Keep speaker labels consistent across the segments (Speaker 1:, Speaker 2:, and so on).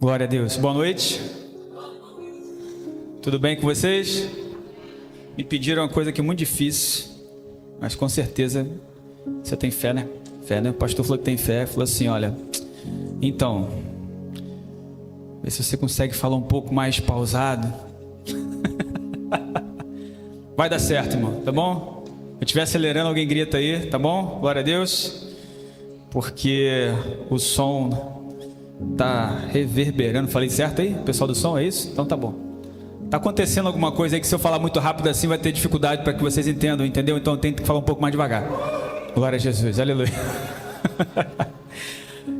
Speaker 1: Glória a Deus. Boa noite. Tudo bem com vocês? Me pediram uma coisa aqui muito difícil, mas com certeza você tem fé, né? Fé, né? O pastor falou que tem fé, falou assim, olha, então, vê se você consegue falar um pouco mais pausado. Vai dar certo, irmão, tá bom? Se eu estiver acelerando, alguém grita aí, tá bom? Glória a Deus. Porque o som tá reverberando. Falei certo aí? Pessoal do som, é isso? Então tá bom. Tá acontecendo alguma coisa aí que se eu falar muito rápido assim vai ter dificuldade para que vocês entendam, entendeu? Então eu tenho que falar um pouco mais devagar. Glória a Jesus, aleluia.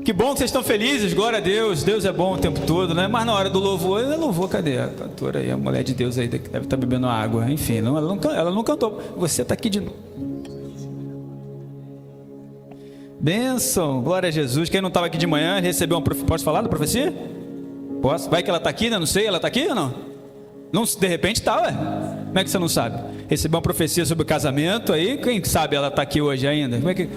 Speaker 1: Que bom que vocês estão felizes, glória a Deus. Deus é bom o tempo todo, né? Mas na hora do louvor, cadê a cantora aí? A mulher de Deus aí que deve estar bebendo água. Enfim, ela não cantou. Você está aqui de novo. Bênção, glória a Jesus. Quem não estava aqui de manhã recebeu uma profecia. Posso falar da profecia? Posso? Vai que ela está aqui, né? Não sei, ela está aqui ou não? Não, de repente está, ué. Como é que você não sabe? Recebeu uma profecia sobre o casamento aí. Quem sabe ela está aqui hoje ainda? Como é que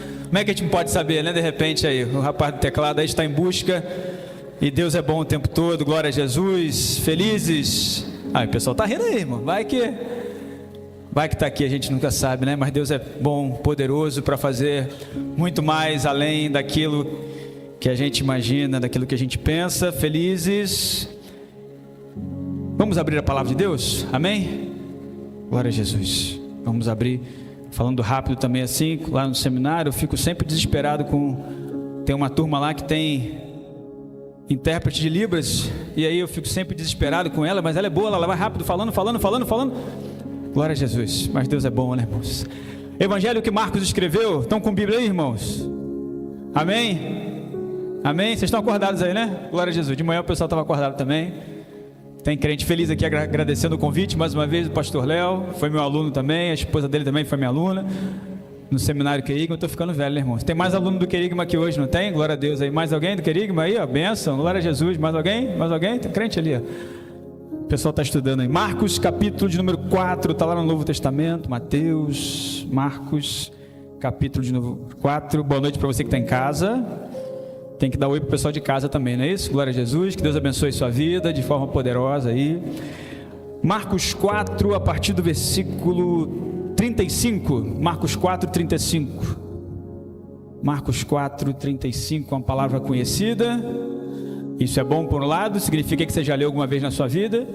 Speaker 1: a gente pode saber, né? De repente aí, o rapaz do teclado aí está em busca. E Deus é bom o tempo todo, glória a Jesus. Felizes. O pessoal está rindo aí, irmão. Vai que está aqui, a gente nunca sabe, né? Mas Deus é bom, poderoso para fazer muito mais além daquilo que a gente imagina, daquilo que a gente pensa. Felizes. Vamos abrir a palavra de Deus? Amém? Glória a Jesus. Vamos abrir, falando rápido também assim, lá no seminário, eu fico sempre desesperado tem uma turma lá que tem intérprete de Libras, e aí eu fico sempre desesperado com ela, mas ela é boa, ela vai rápido, falando. Glória a Jesus, mas Deus é bom, né, irmãos? Evangelho que Marcos escreveu, estão com Bíblia aí, irmãos? Amém? Amém? Vocês estão acordados aí, né? Glória a Jesus, de manhã o pessoal estava acordado também. Tem crente feliz aqui agradecendo o convite, mais uma vez, o pastor Léo, foi meu aluno também, a esposa dele também foi minha aluna, no seminário Querigma. Eu estou ficando velho, né, irmãos? Tem mais aluno do Querigma aqui hoje, não tem? Glória a Deus aí, mais alguém do Querigma aí, ó, bênção, glória a Jesus, mais alguém? Tem crente ali, ó. O pessoal está estudando aí. Marcos, capítulo de número 4, está lá no Novo Testamento. Mateus, Marcos, capítulo de número 4. Boa noite para você que está em casa. Tem que dar oi para o pessoal de casa também, não é isso? Glória a Jesus, que Deus abençoe sua vida de forma poderosa aí. Marcos 4, a partir do versículo 35. Marcos 4, 35. Marcos 4, 35, uma palavra conhecida. Isso é bom por um lado, significa que você já leu alguma vez na sua vida.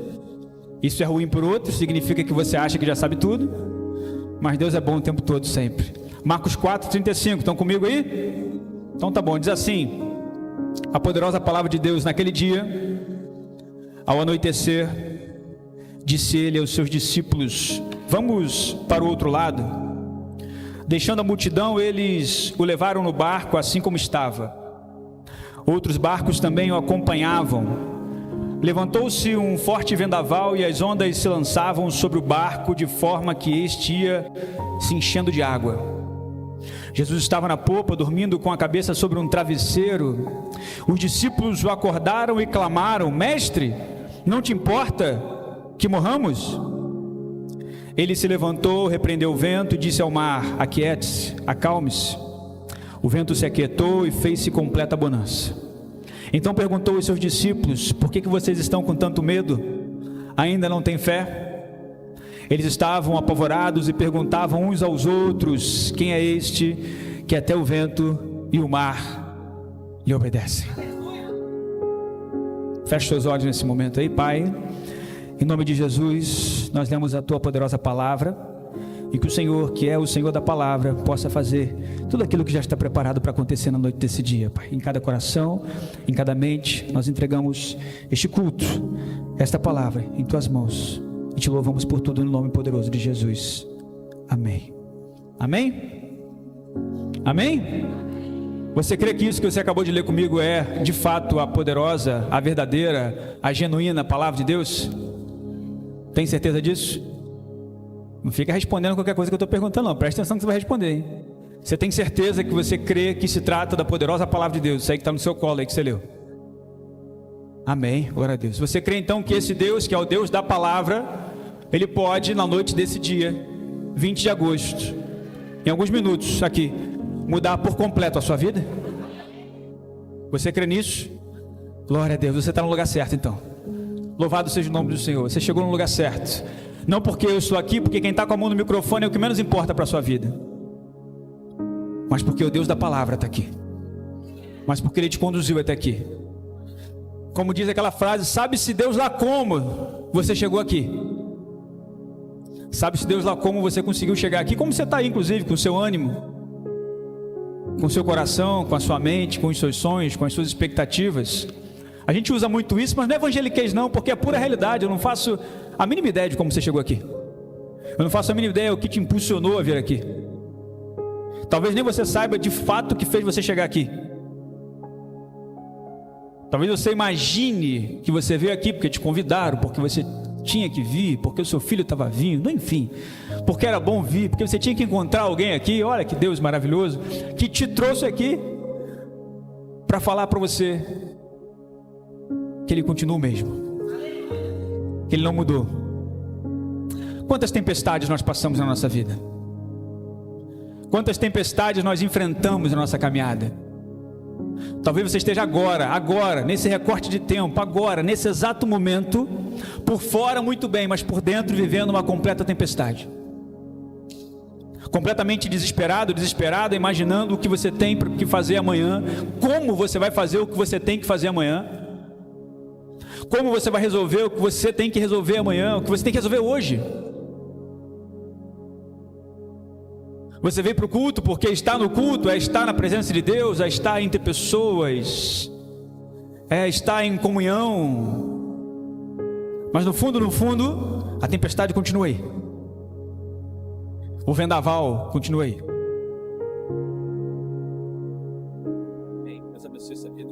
Speaker 1: Isso é ruim por outro, significa que você acha que já sabe tudo. Mas Deus é bom o tempo todo, sempre. Marcos 4, 35, estão comigo aí? Então tá bom, diz assim: a poderosa palavra de Deus: naquele dia, ao anoitecer, disse ele aos seus discípulos: vamos para o outro lado. Deixando a multidão, eles o levaram no barco assim como estava. Outros barcos também o acompanhavam. Levantou-se um forte vendaval e as ondas se lançavam sobre o barco de forma que este ia se enchendo de água. Jesus estava na popa, dormindo com a cabeça sobre um travesseiro. Os discípulos o acordaram e clamaram: Mestre, não te importa que morramos? Ele se levantou, repreendeu o vento e disse ao mar: aquiete-se, acalme-se. O vento se aquietou e fez-se completa bonança. Então perguntou aos seus discípulos: por que vocês estão com tanto medo? Ainda não têm fé? Eles estavam apavorados e perguntavam uns aos outros: quem é este que até o vento e o mar lhe obedecem? Feche seus olhos nesse momento aí, Pai. Em nome de Jesus, nós lemos a Tua poderosa palavra, e que o Senhor, que é o Senhor da palavra, possa fazer tudo aquilo que já está preparado para acontecer na noite desse dia, Pai. Em cada coração, em cada mente, nós entregamos este culto, esta palavra em Tuas mãos, e Te louvamos por tudo no nome poderoso de Jesus. Amém. Amém? Amém? Você crê que isso que você acabou de ler comigo é, de fato, a poderosa, a verdadeira, a genuína palavra de Deus? Tem certeza disso? Não fica respondendo qualquer coisa que eu estou perguntando, não. Presta atenção que você vai responder, hein? Você tem certeza que você crê que se trata da poderosa palavra de Deus? Isso aí que está no seu colo aí que você leu. Amém, glória a Deus. Você crê então que esse Deus, que é o Deus da palavra, Ele pode, na noite desse dia, 20 de agosto, em alguns minutos aqui, mudar por completo a sua vida? Você crê nisso? Glória a Deus, você está no lugar certo então. Louvado seja o nome do Senhor, você chegou no lugar certo. Não porque eu estou aqui, porque quem está com a mão no microfone é o que menos importa para a sua vida, mas porque o Deus da palavra está aqui, mas porque Ele te conduziu até aqui. Como diz aquela frase, sabe-se Deus lá como você chegou aqui. Sabe-se Deus lá como você conseguiu chegar aqui, como você está aí, inclusive, com o seu ânimo, com o seu coração, com a sua mente, com os seus sonhos, com as suas expectativas. A gente usa muito isso, mas não é evangeliquez não, porque é pura realidade. Eu não faço a mínima ideia de como você chegou aqui. Eu não faço a mínima ideia o que te impulsionou a vir aqui. Talvez nem você saiba de fato o que fez você chegar aqui. Talvez você imagine que você veio aqui porque te convidaram, porque você tinha que vir, porque o seu filho estava vindo, enfim, porque era bom vir, porque você tinha que encontrar alguém aqui. Olha que Deus maravilhoso que te trouxe aqui para falar para você que Ele continua o mesmo, que Ele não mudou. Quantas tempestades nós passamos na nossa vida? Quantas tempestades nós enfrentamos na nossa caminhada? Talvez você esteja agora, nesse recorte de tempo, agora, nesse exato momento, por fora muito bem, mas por dentro vivendo uma completa tempestade. Completamente desesperada, imaginando o que você tem que fazer amanhã, como você vai fazer o que você tem que fazer amanhã, como você vai resolver o que você tem que resolver amanhã, o que você tem que resolver hoje. Você veio para o culto porque estar no culto é estar na presença de Deus, é estar entre pessoas, é estar em comunhão. Mas no fundo, a tempestade continua aí. O vendaval continua aí. Deus abençoe essa vida.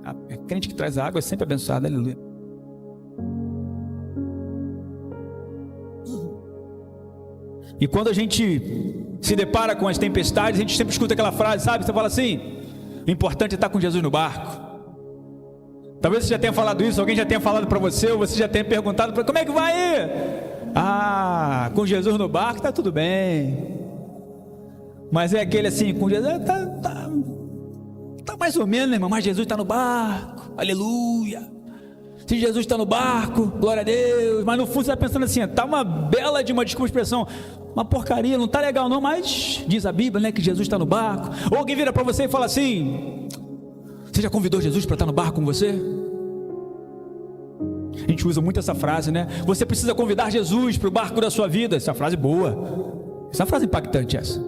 Speaker 1: A crente que traz a água é sempre abençoada, aleluia. E quando a gente se depara com as tempestades, a gente sempre escuta aquela frase, sabe? Você fala assim: o importante é estar com Jesus no barco. Talvez você já tenha falado isso, alguém já tenha falado para você, ou você já tenha perguntado para como é que vai aí? Ah, com Jesus no barco está tudo bem. Mas é aquele assim, com Jesus tá mais ou menos, né, irmão? Mas Jesus está no barco, aleluia. Se Jesus está no barco, glória a Deus. Mas no fundo você está pensando assim, está uma bela de uma, desculpa a expressão, uma porcaria, não está legal não, mas diz a Bíblia, né, que Jesus está no barco. Ou alguém vira para você e fala assim: você já convidou Jesus para estar no barco com você? A gente usa muito essa frase, né? Você precisa convidar Jesus para o barco da sua vida. Essa frase boa, essa frase impactante essa.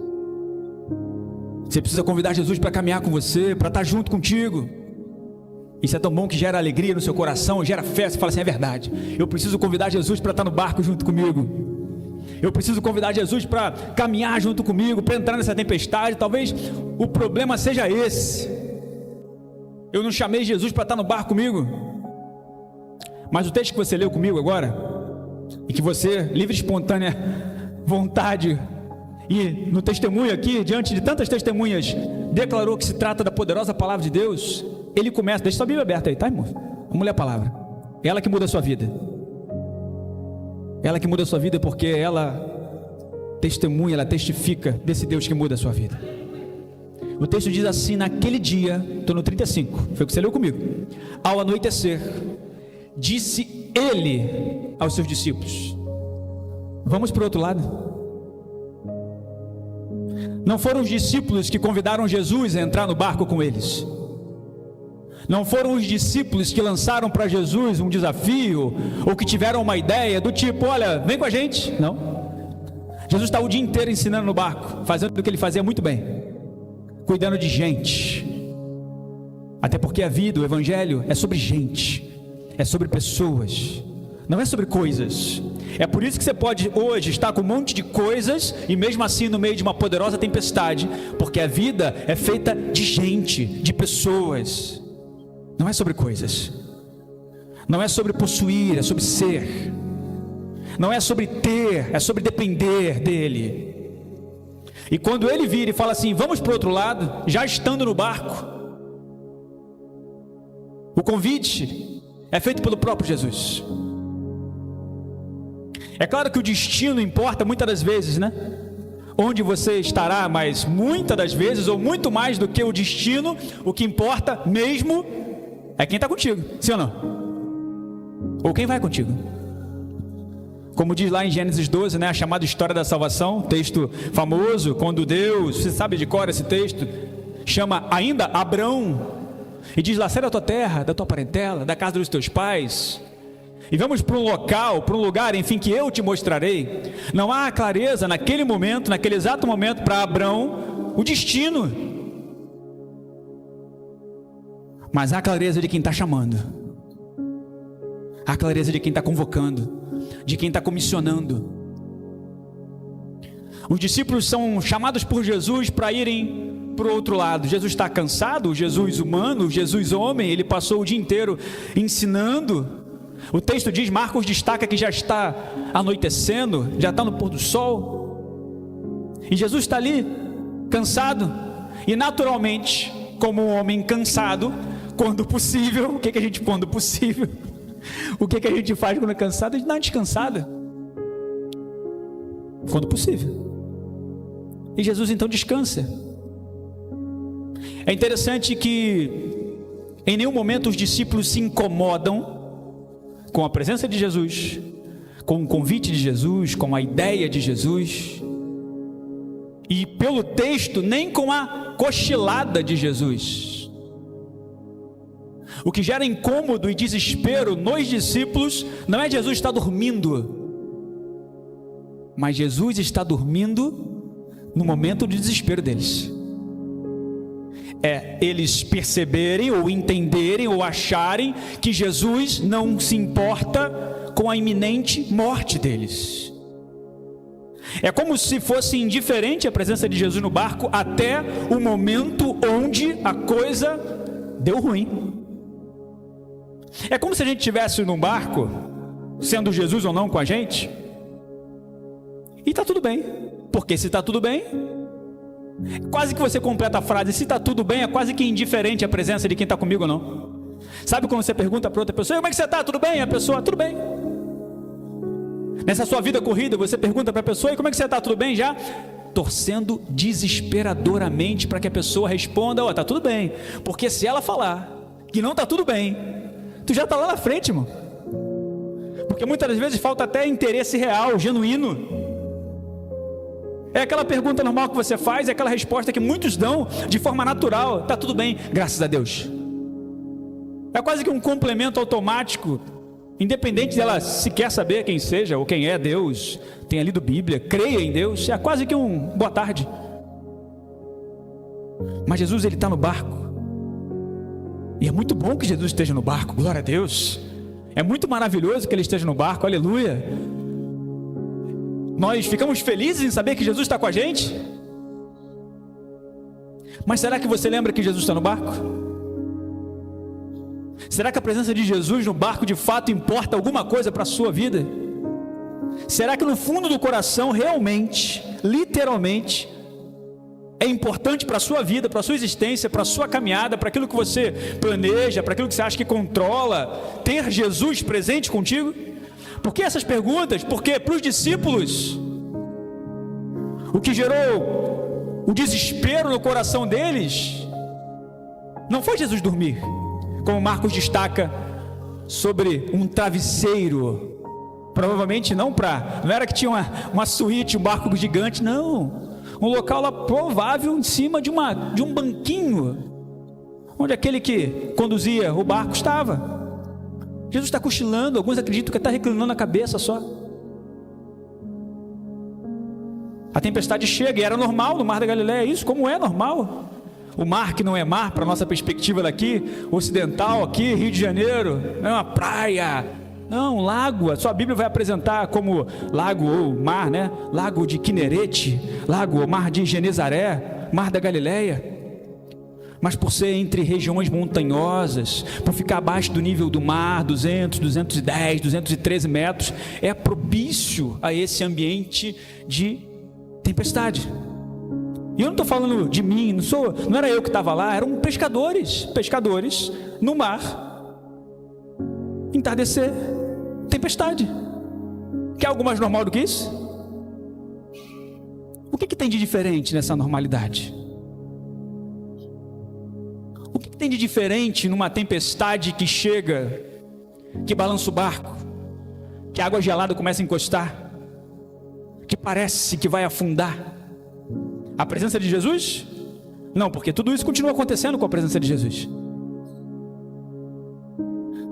Speaker 1: Você precisa convidar Jesus para caminhar com você, para estar junto contigo. Isso é tão bom que gera alegria no seu coração, gera fé. Você fala assim: é verdade, eu preciso convidar Jesus para estar no barco junto comigo. Eu preciso convidar Jesus para caminhar junto comigo, para entrar nessa tempestade. Talvez o problema seja esse: eu não chamei Jesus para estar no barco comigo. Mas o texto que você leu comigo agora, e que você, livre e espontânea vontade, e no testemunho aqui, diante de tantas testemunhas, declarou que se trata da poderosa palavra de Deus. Ele começa, deixa sua Bíblia aberta aí, tá, irmão? Vamos ler a palavra. Ela que muda a sua vida. Ela que muda a sua vida porque ela testemunha, ela testifica desse Deus que muda a sua vida. O texto diz assim: naquele dia, estou no 35, foi o que você leu comigo. Ao anoitecer, disse ele aos seus discípulos: vamos para o outro lado. Não foram os discípulos que convidaram Jesus a entrar no barco com eles. Não foram os discípulos que lançaram para Jesus um desafio, ou que tiveram uma ideia do tipo: olha, vem com a gente. Não. Jesus está o dia inteiro ensinando no barco, fazendo o que ele fazia muito bem, cuidando de gente. Até porque a vida, o evangelho é sobre gente, é sobre pessoas, não é sobre coisas. É por isso que você pode hoje estar com um monte de coisas e mesmo assim no meio de uma poderosa tempestade, porque a vida é feita de gente, de pessoas. Não é sobre coisas, não é sobre possuir, é sobre ser. Não é sobre ter, é sobre depender dele. E quando ele vira e fala assim: vamos para o outro lado, já estando no barco, o convite é feito pelo próprio Jesus. É claro que o destino importa muitas das vezes, né? Onde você estará, mas muitas das vezes, ou muito mais do que o destino, o que importa mesmo é quem está contigo, sim ou não? Ou quem vai contigo. Como diz lá em Gênesis 12, né, a chamada história da salvação, texto famoso, quando Deus, você sabe de cor esse texto, chama ainda Abrão, e diz lá: sai da tua terra, da tua parentela, da casa dos teus pais, e vamos para um local, para um lugar, enfim, que eu te mostrarei. Não há clareza naquele momento, naquele exato momento, para Abrão, o destino, mas há clareza de quem está chamando, há clareza de quem está convocando, de quem está comissionando. Os discípulos são chamados por Jesus para irem para o outro lado. Jesus está cansado, o Jesus humano, o Jesus homem, ele passou o dia inteiro ensinando. O texto diz, Marcos destaca que já está anoitecendo, já está no pôr do sol, e Jesus está ali, cansado, e naturalmente, como um homem cansado, quando possível, o que a gente quando possível? O que a gente faz quando é cansado? A gente dá uma descansada, quando possível. E Jesus então descansa. É interessante que em nenhum momento os discípulos se incomodam com a presença de Jesus, com o convite de Jesus, com a ideia de Jesus, e pelo texto, nem com a cochilada de Jesus. O que gera incômodo e desespero nos discípulos não é Jesus estar dormindo, mas Jesus está dormindo no momento de desespero deles. É eles perceberem ou entenderem ou acharem que Jesus não se importa com a iminente morte deles. É como se fosse indiferente a presença de Jesus no barco até o momento onde a coisa deu ruim. É como se a gente estivesse num barco, sendo Jesus ou não com a gente, e está tudo bem, porque se está tudo bem, quase que você completa a frase, se está tudo bem, é quase que indiferente a presença de quem está comigo ou não. Sabe quando você pergunta para outra pessoa, como é que você está? Tudo bem? A pessoa, tudo bem. Nessa sua vida corrida, você pergunta para a pessoa, e como é que você está? Tudo bem já? Torcendo desesperadoramente para que a pessoa responda, está tudo bem. Porque se ela falar que não está tudo bem, tu já está lá na frente, irmão. Porque muitas vezes falta até interesse real, genuíno. É aquela pergunta normal que você faz, é aquela resposta que muitos dão de forma natural, está tudo bem, graças a Deus. É quase que um complemento automático, independente dela se quer saber quem seja ou quem é Deus, tenha lido Bíblia, creia em Deus, é quase que um boa tarde. Mas Jesus, ele está no barco, e é muito bom que Jesus esteja no barco, glória a Deus. É muito maravilhoso que ele esteja no barco, aleluia. Nós ficamos felizes em saber que Jesus está com a gente. Mas será que você lembra que Jesus está no barco? Será que a presença de Jesus no barco de fato importa alguma coisa para a sua vida? Será que no fundo do coração realmente, literalmente, é importante para a sua vida, para a sua existência, para a sua caminhada, para aquilo que você planeja, para aquilo que você acha que controla, ter Jesus presente contigo? Por que essas perguntas? Porque para os discípulos, o que gerou o desespero no coração deles, não foi Jesus dormir, como Marcos destaca, sobre um travesseiro, provavelmente não era que tinha uma suíte, um barco gigante, não, um local lá provável em cima de um banquinho, onde aquele que conduzia o barco estava. Jesus está cochilando, alguns acreditam que está reclinando a cabeça só. A tempestade chega, e era normal no Mar da Galileia, isso, como é normal. O mar que não é mar, para a nossa perspectiva daqui, ocidental, aqui, Rio de Janeiro, não é uma praia, não, um lago. A sua Bíblia vai apresentar como lago ou mar, né? Lago de Quinerete, lago ou mar de Genezaré, Mar da Galileia. Mas por ser entre regiões montanhosas, por ficar abaixo do nível do mar, 200, 210, 213 metros, é propício a esse ambiente de tempestade. E eu não estou falando de mim, não era eu que estava lá, eram pescadores no mar, entardecer, tempestade. Quer algo mais normal do que isso? O que tem de diferente nessa normalidade? O que tem de diferente numa tempestade que chega, que balança o barco, que a água gelada começa a encostar, que parece que vai afundar? A presença de Jesus? Não, porque tudo isso continua acontecendo com a presença de Jesus.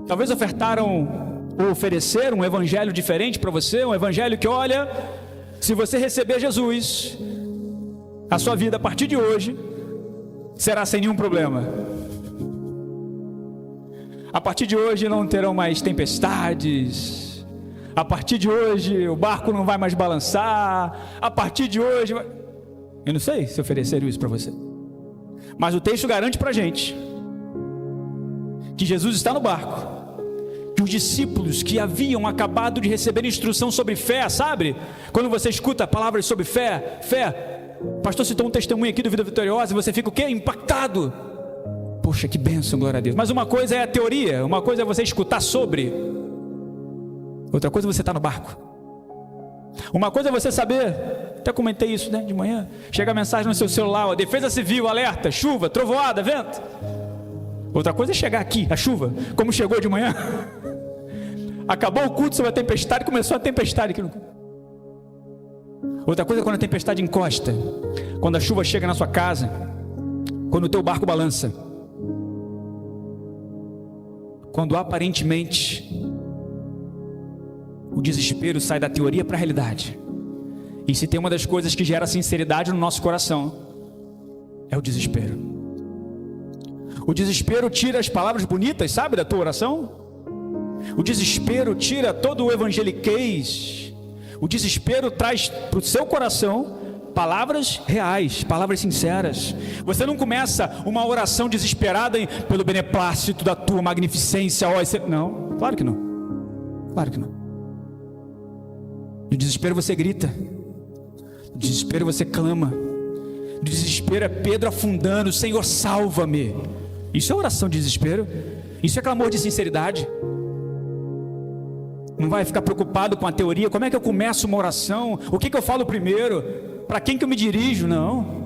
Speaker 1: Talvez ofertaram ou ofereceram um evangelho diferente para você, um evangelho que, olha, se você receber Jesus, a sua vida a partir de hoje será sem nenhum problema. A partir de hoje não terão mais tempestades. A partir de hoje o barco não vai mais balançar. A partir de hoje... Eu não sei se ofereceram isso para você. Mas o texto garante para a gente que Jesus está no barco. Que os discípulos que haviam acabado de receber instrução sobre fé, sabe? Quando você escuta palavras sobre fé, o pastor citou um testemunho aqui do Vida Vitoriosa e você fica o quê? Impactado. Poxa, que bênção, glória a Deus. Mas uma coisa é a teoria, uma coisa é você escutar sobre, outra coisa é você estar no barco. Uma coisa é você saber, até comentei isso, né, de manhã, chega a mensagem no seu celular, ó, Defesa Civil, alerta, chuva, trovoada, vento. Outra coisa é chegar aqui, a chuva, como chegou de manhã. Acabou o culto sobre a tempestade, começou a tempestade aqui no culto. Outra coisa é quando a tempestade encosta, quando a chuva chega na sua casa, quando o teu barco balança, quando aparentemente o desespero sai da teoria para a realidade. E se tem uma das coisas que gera sinceridade no nosso coração, é o desespero. O desespero tira as palavras bonitas, sabe, da tua oração. O desespero tira todo o evangeliquez. O desespero traz para o seu coração palavras reais, palavras sinceras. Você não começa uma oração desesperada pelo beneplácito da tua magnificência. Não, claro que não. Claro que não. No desespero você grita. No desespero você clama. No desespero é Pedro afundando: Senhor, salva-me. Isso é oração de desespero. Isso é clamor de sinceridade. Não vai ficar preocupado com a teoria. Como é que eu começo uma oração? O que eu falo primeiro? Para quem que eu me dirijo? Não.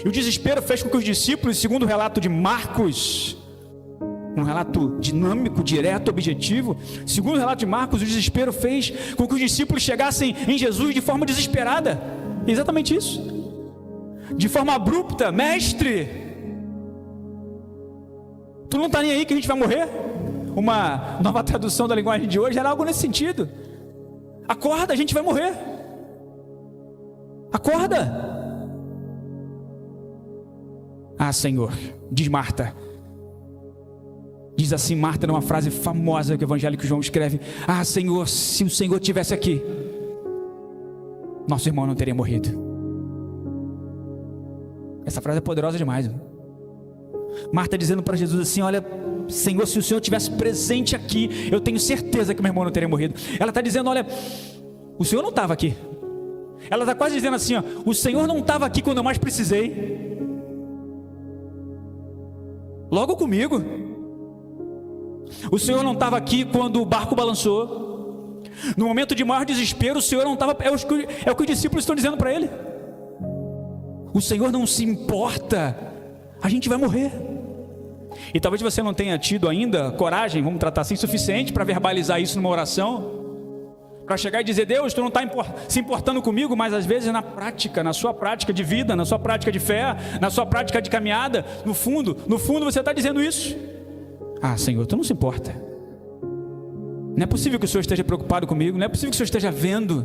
Speaker 1: E o desespero fez com que os discípulos, segundo o relato de Marcos, um relato dinâmico, direto, objetivo, segundo o relato de Marcos, o desespero fez com que os discípulos chegassem em Jesus de forma desesperada. Exatamente isso. De forma abrupta: Mestre, tu não está nem aí que a gente vai morrer? Uma nova tradução da linguagem de hoje era algo nesse sentido. Acorda, a gente vai morrer. Acorda. Ah, Senhor, diz Marta. Diz assim Marta numa frase famosa que o evangélico João escreve: ah, Senhor, se o Senhor estivesse aqui, nosso irmão não teria morrido. Essa frase é poderosa demais. Marta dizendo para Jesus assim: olha, Senhor, se o Senhor estivesse presente aqui, eu tenho certeza que meu irmão não teria morrido. Ela está dizendo: olha, o Senhor não estava aqui. Ela está quase dizendo assim, ó, o Senhor não estava aqui quando eu mais precisei. Logo comigo. O Senhor não estava aqui quando o barco balançou. No momento de maior desespero, o Senhor não estava. É o que os discípulos estão dizendo para ele. O Senhor não se importa. A gente vai morrer. E talvez você não tenha tido ainda coragem, vamos tratar assim, suficiente para verbalizar isso numa oração, para chegar e dizer: Deus, tu não está se importando comigo. Mas às vezes na prática, na sua prática de vida, na sua prática de fé, na sua prática de caminhada, no fundo você está dizendo isso. Ah, Senhor, tu não se importa. Não é possível que o Senhor esteja preocupado comigo. Não é possível que o Senhor esteja vendo.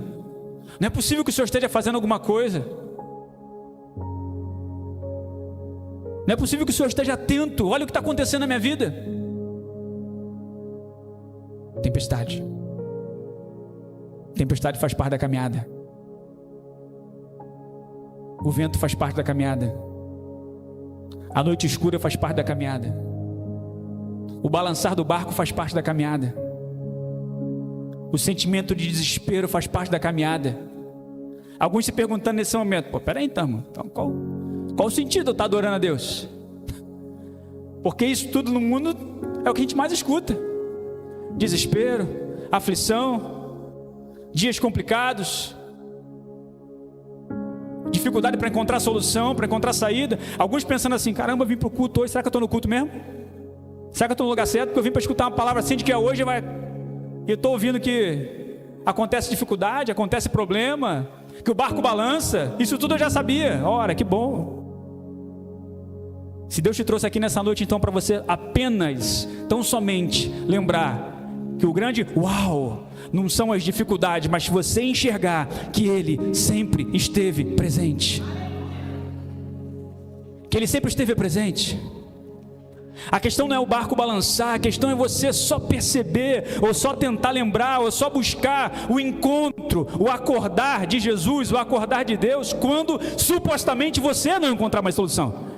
Speaker 1: Não é possível que o Senhor esteja fazendo alguma coisa. Não é possível que o Senhor esteja atento. Olha o que está acontecendo na minha vida. Tempestade. Tempestade faz parte da caminhada. O vento faz parte da caminhada. A noite escura faz parte da caminhada. O balançar do barco faz parte da caminhada. O sentimento de desespero faz parte da caminhada. Alguns se perguntando nesse momento: peraí então qual o sentido eu estar adorando a Deus? Porque isso tudo no mundo é o que a gente mais escuta: desespero, aflição, dias complicados, dificuldade para encontrar solução, para encontrar saída. Alguns pensando assim: caramba, eu vim para o culto hoje, será que eu estou no culto mesmo? Será que eu estou no lugar certo? Porque eu vim para escutar uma palavra assim de que hoje vai... E eu estou ouvindo que acontece dificuldade, acontece problema, que o barco balança. Isso tudo eu já sabia. Ora, que bom. Se Deus te trouxe aqui nessa noite, então, para você apenas, tão somente, lembrar que o grande uau não são as dificuldades, mas você enxergar que Ele sempre esteve presente. Que Ele sempre esteve presente. A questão não é o barco balançar, a questão é você só perceber, ou só tentar lembrar, ou só buscar o encontro, o acordar de Jesus, o acordar de Deus, quando supostamente você não encontrar mais solução.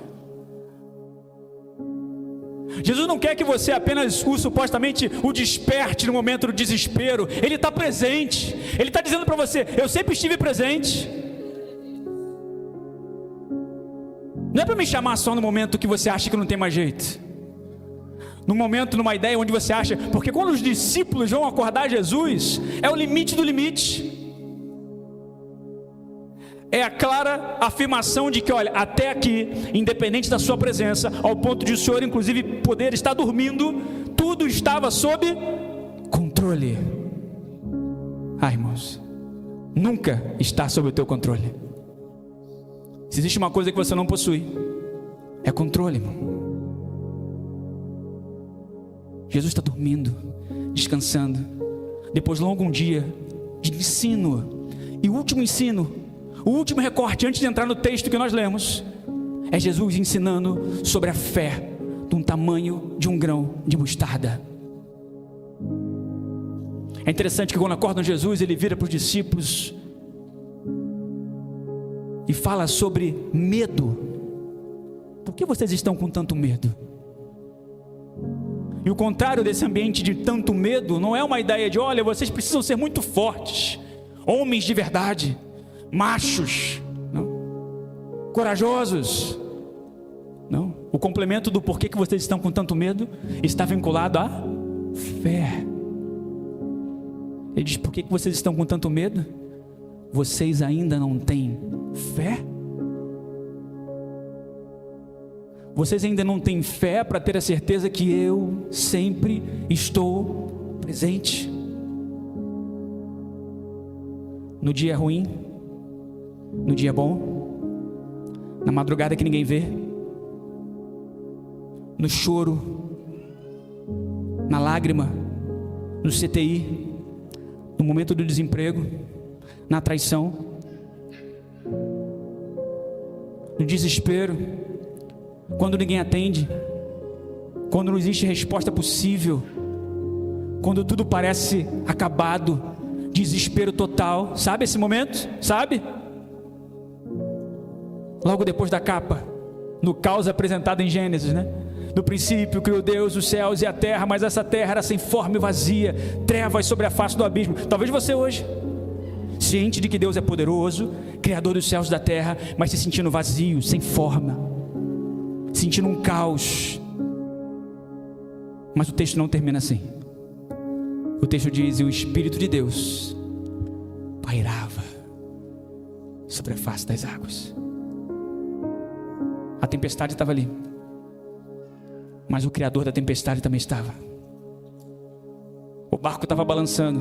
Speaker 1: Jesus não quer que você apenas supostamente o desperte no momento do desespero. Ele está presente. Ele está dizendo para você: eu sempre estive presente. Não é para me chamar só no momento que você acha que não tem mais jeito, no momento, numa ideia onde você acha, porque quando os discípulos vão acordar Jesus, é o limite do limite. É a clara afirmação de que, olha, até aqui, independente da sua presença, ao ponto de o Senhor inclusive poder estar dormindo, tudo estava sob controle. Irmãos, nunca está sob o teu controle. Se existe uma coisa que você não possui, é controle, irmão. Jesus está dormindo, descansando, depois de um longo dia de ensino. E o último ensino, o último recorte antes de entrar no texto que nós lemos, é Jesus ensinando sobre a fé de um tamanho de um grão de mostarda. É interessante que quando acordam Jesus, ele vira para os discípulos e fala sobre medo. Por que vocês estão com tanto medo? E o contrário desse ambiente de tanto medo não é uma ideia de: olha, vocês precisam ser muito fortes, homens de verdade, machos, não, corajosos. Não, o complemento do porquê que vocês estão com tanto medo está vinculado à fé. Ele diz: por que vocês estão com tanto medo? Vocês ainda não têm fé? Vocês ainda não têm fé para ter a certeza que eu sempre estou presente? No dia ruim, no dia bom, na madrugada que ninguém vê, no choro, na lágrima, no CTI, no momento do desemprego, na traição, no desespero, quando ninguém atende, quando não existe resposta possível, quando tudo parece acabado, desespero total. Sabe esse momento? Sabe? Logo depois da capa, no caos apresentado em Gênesis, né? No princípio criou Deus os céus e a terra, mas essa terra era sem forma e vazia, trevas sobre a face do abismo. Talvez você hoje, ciente de que Deus é poderoso, criador dos céus e da terra, mas se sentindo vazio, sem forma, sentindo um caos. Mas o texto não termina assim. O texto diz: e o Espírito de Deus pairava sobre a face das águas. A tempestade estava ali, mas o Criador da tempestade também estava. O barco estava balançando,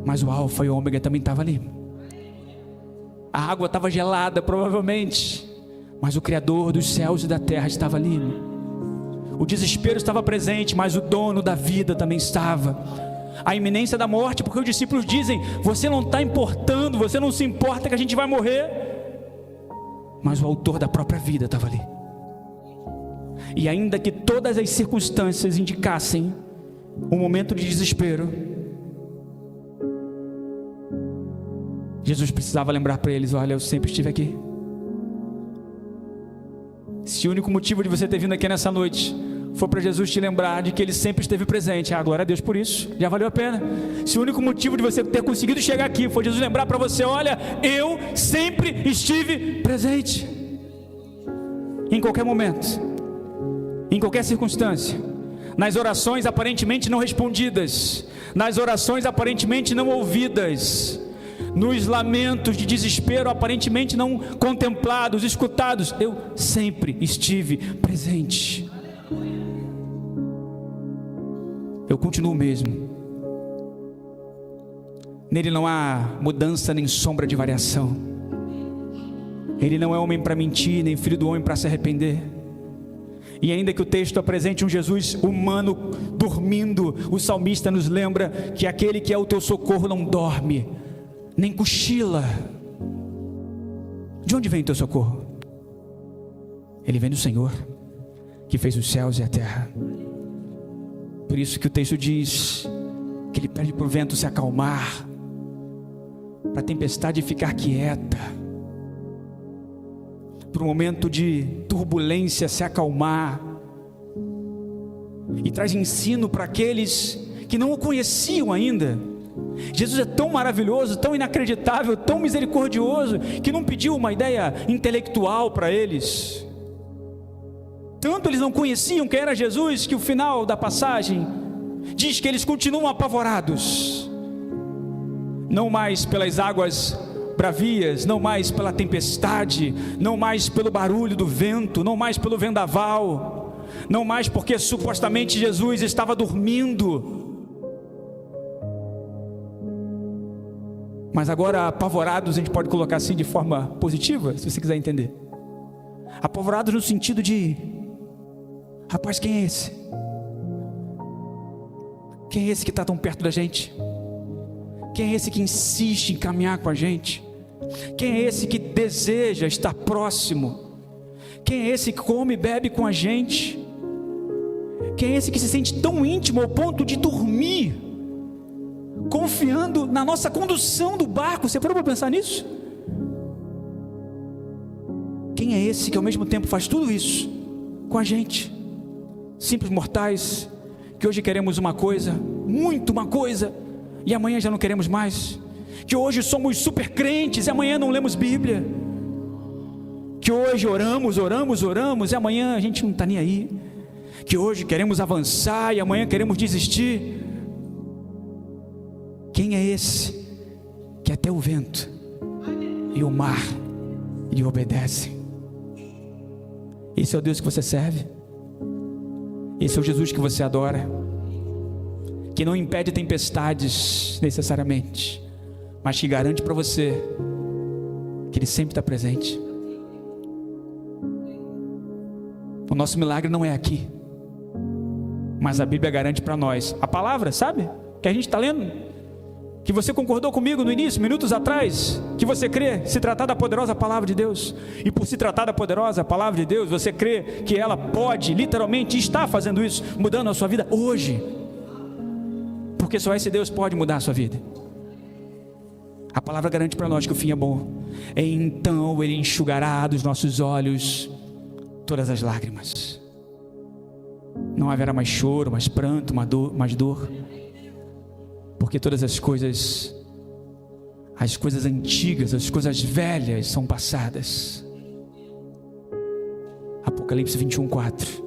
Speaker 1: mas o Alfa e o Ômega também estava ali. A água estava gelada provavelmente, mas o Criador dos céus e da terra estava ali. O desespero estava presente, mas o dono da vida também estava. A iminência da morte, porque os discípulos dizem: você não está importando, você não se importa que a gente vai morrer. Mas o autor da própria vida estava ali. E ainda que todas as circunstâncias indicassem um momento de desespero, Jesus precisava lembrar para eles: olha, eu sempre estive aqui. Se o único motivo de você ter vindo aqui nessa noite for para Jesus te lembrar de que Ele sempre esteve presente, glória a Deus por isso, já valeu a pena. Se o único motivo de você ter conseguido chegar aqui foi Jesus lembrar para você: olha, eu sempre estive presente. Em qualquer momento, em qualquer circunstância, nas orações aparentemente não respondidas, nas orações aparentemente não ouvidas, nos lamentos de desespero aparentemente não contemplados, escutados, eu sempre estive presente. Eu continuo mesmo. Nele não há mudança nem sombra de variação. Ele não é homem para mentir, nem filho do homem para se arrepender. E ainda que o texto apresente um Jesus humano dormindo, o salmista nos lembra que aquele que é o teu socorro não dorme, nem cochila. De onde vem o teu socorro? Ele vem do Senhor, que fez os céus e a terra. Por isso que o texto diz que Ele pede para o vento se acalmar, para a tempestade ficar quieta, para o momento de turbulência se acalmar, e traz ensino para aqueles que não o conheciam ainda. Jesus é tão maravilhoso, tão inacreditável, tão misericordioso, que não pediu uma ideia intelectual para eles. Tanto eles não conheciam quem era Jesus, que o final da passagem diz que eles continuam apavorados, não mais pelas águas bravias, não mais pela tempestade, não mais pelo barulho do vento, não mais pelo vendaval, não mais porque supostamente Jesus estava dormindo, mas agora apavorados, a gente pode colocar assim de forma positiva, se você quiser entender. Apavorados no sentido de: rapaz, quem é esse? Quem é esse que está tão perto da gente? Quem é esse que insiste em caminhar com a gente? Quem é esse que deseja estar próximo? Quem é esse que come e bebe com a gente? Quem é esse que se sente tão íntimo ao ponto de dormir, confiando na nossa condução do barco? Você parou para pensar nisso? Quem é esse que ao mesmo tempo faz tudo isso com a gente? Simples mortais, que hoje queremos uma coisa, muito uma coisa, e amanhã já não queremos mais. Que hoje somos super crentes e amanhã não lemos Bíblia. Que hoje oramos e amanhã a gente não está nem aí. Que hoje queremos avançar e amanhã queremos desistir. Quem é esse que até o vento e o mar lhe obedecem? Esse é o Deus que você serve? Esse é o Jesus que você adora, que não impede tempestades necessariamente, mas que garante para você que Ele sempre está presente. O nosso milagre não é aqui, mas a Bíblia garante para nós. A palavra, sabe? Que a gente está lendo, que você concordou comigo no início, minutos atrás, que você crê se tratar da poderosa palavra de Deus, e por se tratar da poderosa palavra de Deus, você crê que ela pode, literalmente está fazendo isso, mudando a sua vida hoje, porque só esse Deus pode mudar a sua vida. A palavra garante para nós que o fim é bom. Então Ele enxugará dos nossos olhos todas as lágrimas. Não haverá mais choro, mais pranto, mais dor, porque todas as coisas antigas, as coisas velhas são passadas. Apocalipse 21:4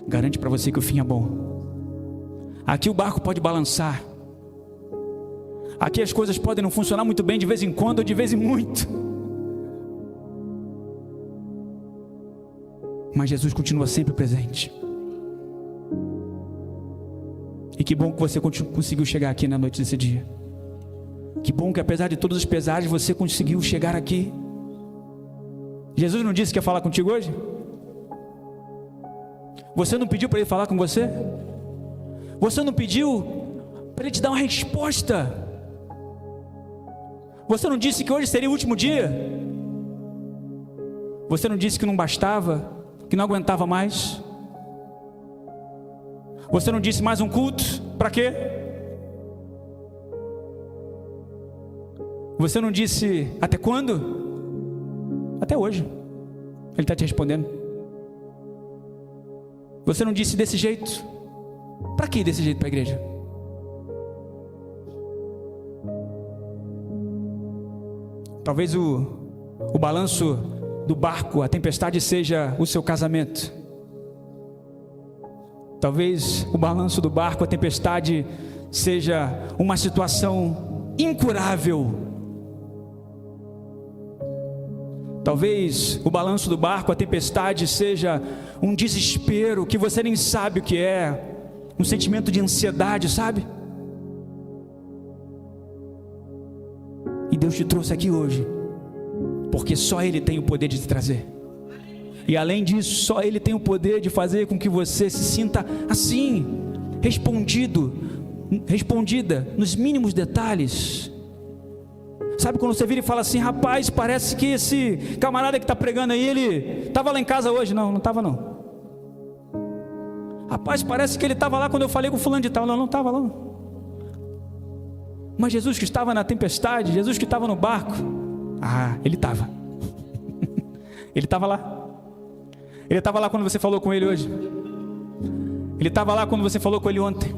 Speaker 1: garante para você que o fim é bom. Aqui o barco pode balançar, aqui as coisas podem não funcionar muito bem de vez em quando ou de vez em muito, mas Jesus continua sempre presente. E que bom que você conseguiu chegar aqui na noite desse dia. Que bom que apesar de todos os pesares você conseguiu chegar aqui. Jesus não disse que ia falar contigo hoje? Você não pediu para Ele falar com você? Você não pediu para Ele te dar uma resposta? Você não disse que hoje seria o último dia? Você não disse que não bastava, que não aguentava mais? Você não disse mais um culto? Para quê? Você não disse até quando? Até hoje. Ele está te respondendo. Você não disse desse jeito? Para que desse jeito para a igreja? Talvez o balanço do barco, a tempestade seja o seu casamento. Talvez o balanço do barco, a tempestade, seja uma situação incurável Talvez o balanço do barco, a tempestade seja um desespero que você nem sabe o que é, um sentimento de ansiedade, sabe? E Deus te trouxe aqui hoje, porque só Ele tem o poder de te trazer. E além disso, só Ele tem o poder de fazer com que você se sinta assim, respondida nos mínimos detalhes. Sabe quando você vira e fala assim: rapaz, parece que esse camarada que está pregando aí, ele estava lá em casa hoje. Não, não estava não. Rapaz, parece que ele estava lá quando eu falei com fulano de tal. Não, não estava lá. Mas Jesus que estava na tempestade, Jesus que estava no barco, ele estava. Ele estava lá. Ele estava lá quando você falou com ele hoje. Ele estava lá quando você falou com ele ontem.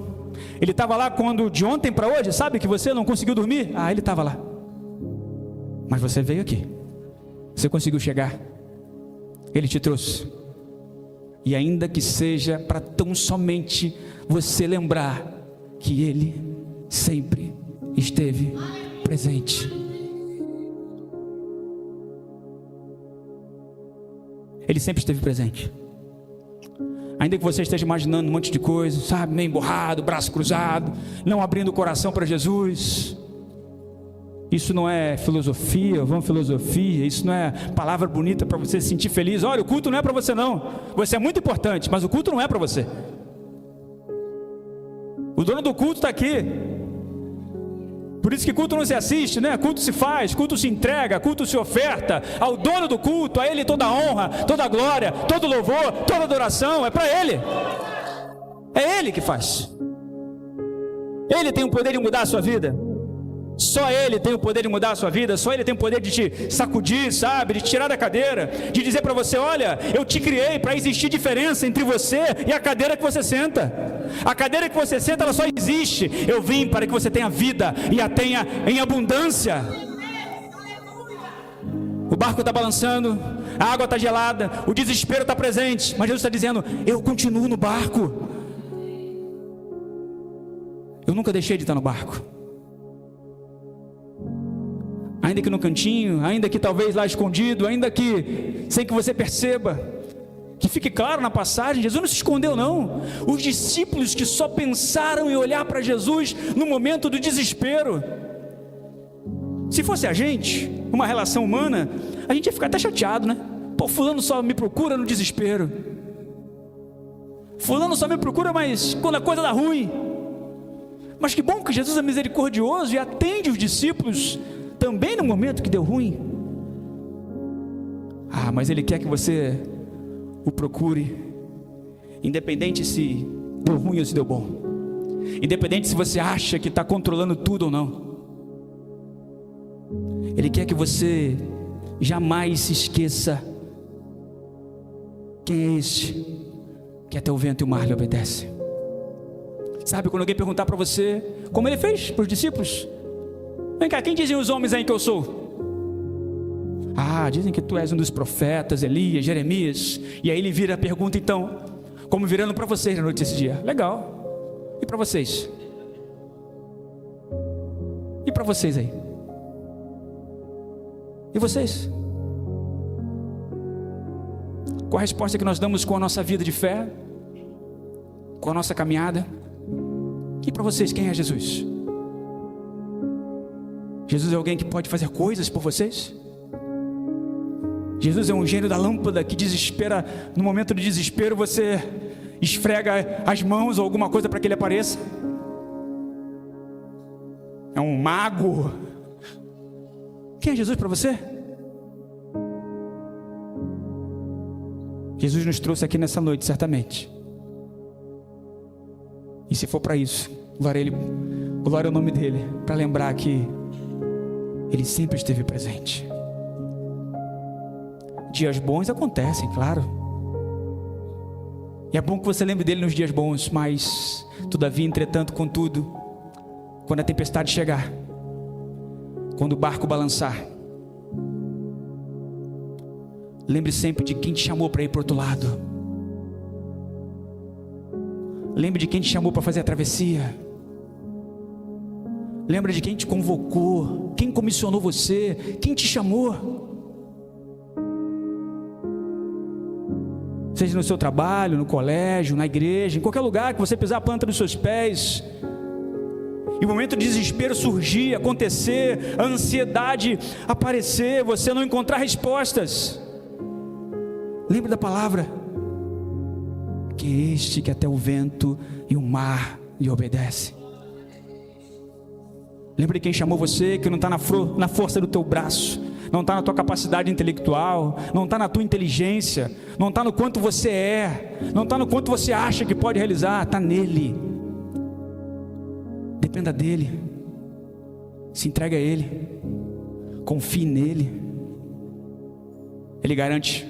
Speaker 1: Ele estava lá quando de ontem para hoje, sabe que você não conseguiu dormir? Ele estava lá. Mas você veio aqui, você conseguiu chegar, Ele te trouxe. E ainda que seja para tão somente você lembrar que Ele sempre esteve presente. Ele sempre esteve presente. Ainda que você esteja imaginando um monte de coisa, sabe, meio emburrado, braço cruzado, não abrindo o coração para Jesus. Isso não é filosofia, isso não é palavra bonita para você se sentir feliz. Olha, o culto não é para você não, você é muito importante, mas o culto não é para você. O dono do culto está aqui. Por isso que culto não se assiste, né? Culto se faz, culto se entrega, culto se oferta ao dono do culto, a Ele toda a honra, toda a glória, todo o louvor, toda a adoração, é para Ele. É Ele que faz. Ele tem o poder de mudar a sua vida. Só Ele tem o poder de mudar a sua vida. Só Ele tem o poder de te sacudir, sabe, de te tirar da cadeira, de dizer para você: olha, eu te criei para existir diferença entre você e a cadeira que você senta. A cadeira que você senta, ela só existe. Eu vim para que você tenha vida e a tenha em abundância. O barco está balançando, a água está gelada, o desespero está presente, mas Jesus está dizendo: eu continuo no barco. Eu nunca deixei de estar no barco. Ainda que no cantinho, ainda que talvez lá escondido, ainda que sem que você perceba, que fique claro na passagem, Jesus não se escondeu não. Os discípulos que só pensaram em olhar para Jesus no momento do desespero. Se fosse a gente, uma relação humana, a gente ia ficar até chateado, né? Pô, fulano só me procura no desespero. Fulano só me procura, mas quando a coisa dá ruim. Mas que bom que Jesus é misericordioso e atende os discípulos também no momento que deu ruim. Mas Ele quer que você o procure, independente se deu ruim ou se deu bom, independente se você acha que está controlando tudo ou não. Ele quer que você jamais se esqueça quem é este que até o vento e o mar lhe obedecem. Sabe, quando alguém perguntar para você, como Ele fez para os discípulos: vem cá, quem dizem os homens aí que eu sou? Dizem que tu és um dos profetas, Elias, Jeremias. E aí ele vira a pergunta, então, como virando para vocês na noite desse dia. Legal. E para vocês? E para vocês aí? E vocês? Qual a resposta que nós damos com a nossa vida de fé? Com a nossa caminhada? E para vocês, quem é Jesus? Jesus é alguém que pode fazer coisas por vocês? Jesus é um gênio da lâmpada que desespera, no momento de desespero você esfrega as mãos ou alguma coisa para que ele apareça? É um mago? Quem é Jesus para você? Jesus nos trouxe aqui nessa noite, certamente. E se for para isso, glória ao nome dele, para lembrar que Ele sempre esteve presente. Dias bons acontecem, claro. E é bom que você lembre dele nos dias bons, mas, todavia, entretanto, contudo, quando a tempestade chegar, quando o barco balançar, lembre sempre de quem te chamou para ir para o outro lado. Lembre de quem te chamou para fazer a travessia. Lembre de quem te convocou, quem comissionou você, quem te chamou. seja no seu trabalho, no colégio, na igreja, em qualquer lugar que você pisar a planta dos seus pés, e o momento de desespero surgir, acontecer, a ansiedade aparecer, você não encontrar respostas, lembre da palavra, que é este que até o vento e o mar lhe obedece. Lembre de quem chamou você, que não está na força do teu braço, não está na tua capacidade intelectual, não está na tua inteligência, não está no quanto você é, não está no quanto você acha que pode realizar, está nele. Dependa dele, se entregue a ele, confie nele. Ele garante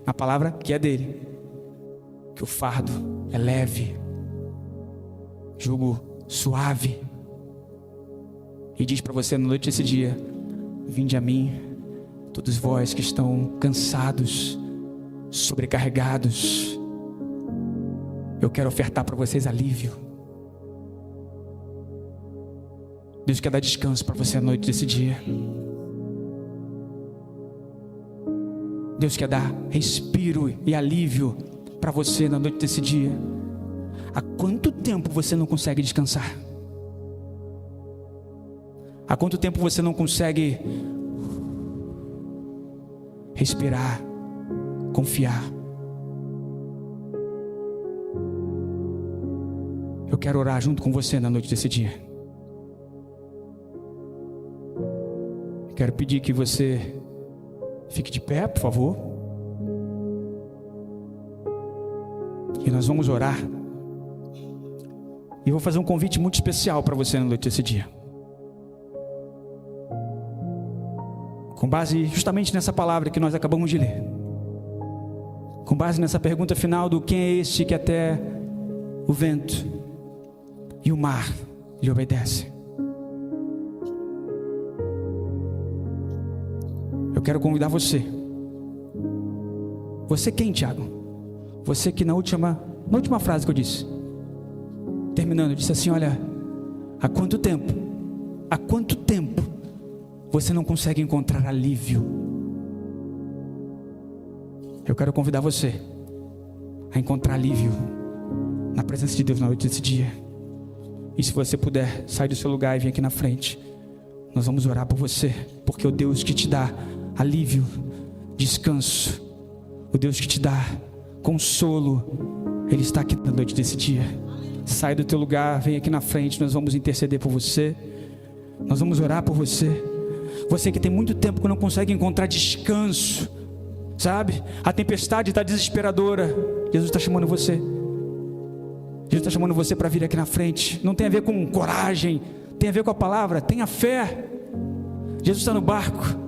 Speaker 1: na palavra que é dele, que o fardo é leve, jugo suave, e diz para você na noite desse dia: vinde a mim, todos vós que estão cansados, sobrecarregados, eu quero ofertar para vocês alívio. Deus quer dar descanso para você à noite desse dia. Deus quer dar respiro e alívio para você na noite desse dia. Há quanto tempo você não consegue descansar? Há quanto tempo você não consegue respirar, confiar? Eu quero orar junto com você na noite desse dia. Quero pedir que você fique de pé, por favor. E nós vamos orar. E eu vou fazer um convite muito especial para você na noite desse dia. Com base justamente nessa palavra que nós acabamos de ler. Com base nessa pergunta final do quem é este que até o vento e o mar lhe obedece. Eu quero convidar você. Você quem, Tiago? Você que na última frase que eu disse, terminando, disse assim: olha, há quanto tempo você não consegue encontrar alívio? Eu quero convidar você a encontrar alívio na presença de Deus na noite desse dia. E se você puder, sai do seu lugar e vem aqui na frente. Nós vamos orar por você, porque o Deus que te dá alívio, descanso, o Deus que te dá consolo, Ele está aqui na noite desse dia. Sai do teu lugar, vem aqui na frente, nós vamos interceder por você, nós vamos orar por você. Você que tem muito tempo que não consegue encontrar descanso, sabe? A tempestade está desesperadora. Jesus está chamando você. Jesus está chamando você para vir aqui na frente. Não tem a ver com coragem, tem a ver com a palavra, tenha fé. Jesus está no barco.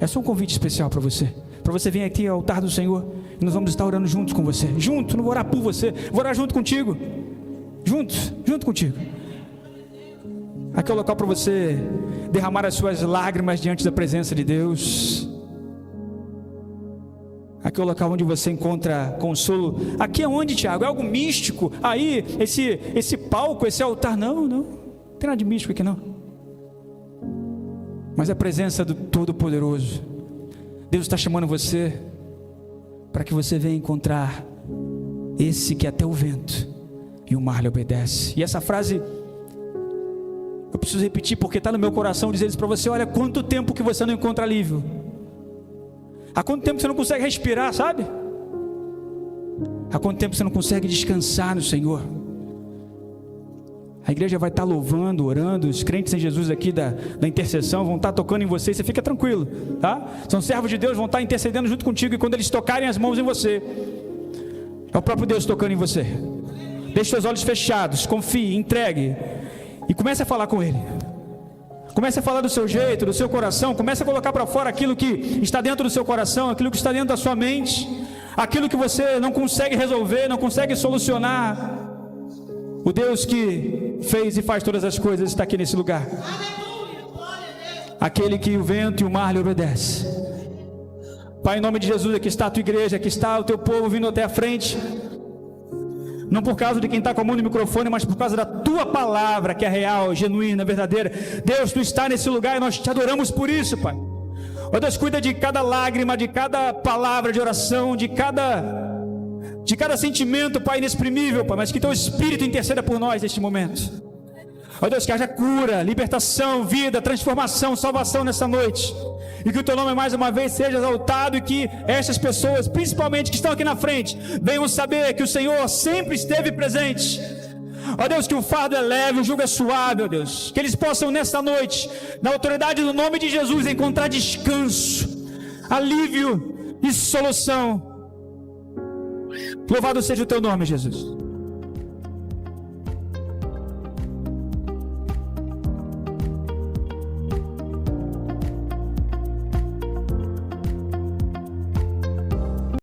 Speaker 1: É só um convite especial para você vir aqui ao altar do Senhor, e nós vamos estar orando juntos com você. Junto, não vou orar por você, vou orar junto contigo. Junto contigo. Aqui é o local para você derramar as suas lágrimas diante da presença de Deus. Aqui é o local onde você encontra consolo. Aqui é onde, Tiago? É algo místico? Aí, esse palco, esse altar? Não tem nada de místico aqui não. Mas é a presença do Todo-Poderoso. Deus está chamando você para que você venha encontrar esse que até o vento e o mar lhe obedece. E essa frase eu preciso repetir, porque está no meu coração dizer isso para você. Olha, quanto tempo que você não encontra alívio. Há quanto tempo você não consegue respirar, sabe? Há quanto tempo você não consegue descansar no Senhor. A igreja vai estar louvando, orando. Os crentes em Jesus aqui da intercessão vão estar tocando em você. Você fica tranquilo, tá? São servos de Deus, vão estar intercedendo junto contigo. E quando eles tocarem as mãos em você, é o próprio Deus tocando em você. Deixe seus olhos fechados, confie, entregue e comece a falar com Ele. Comece a falar do seu jeito, do seu coração. Comece a colocar para fora aquilo que está dentro do seu coração, aquilo que está dentro da sua mente, aquilo que você não consegue resolver, não consegue solucionar. O Deus que fez e faz todas as coisas está aqui nesse lugar. Aquele que o vento e o mar lhe obedece. Pai, em nome de Jesus, aqui está a tua igreja, aqui está o teu povo vindo até a frente. Não por causa de quem está com a mão no microfone, mas por causa da tua palavra, que é real, genuína, verdadeira. Deus, tu está nesse lugar e nós te adoramos por isso, Pai. Ó Deus, cuida de cada lágrima, de cada palavra de oração, de cada de cada sentimento, Pai, inexprimível, Pai, mas que Teu Espírito interceda por nós neste momento. Ó Deus, que haja cura, libertação, vida, transformação, salvação nessa noite. E que o Teu nome mais uma vez seja exaltado e que estas pessoas, principalmente que estão aqui na frente, venham saber que o Senhor sempre esteve presente. Ó Deus, que o fardo é leve, o jugo é suave, ó Deus. Que eles possam nesta noite, na autoridade do nome de Jesus, encontrar descanso, alívio e solução. Louvado seja o Teu nome, Jesus.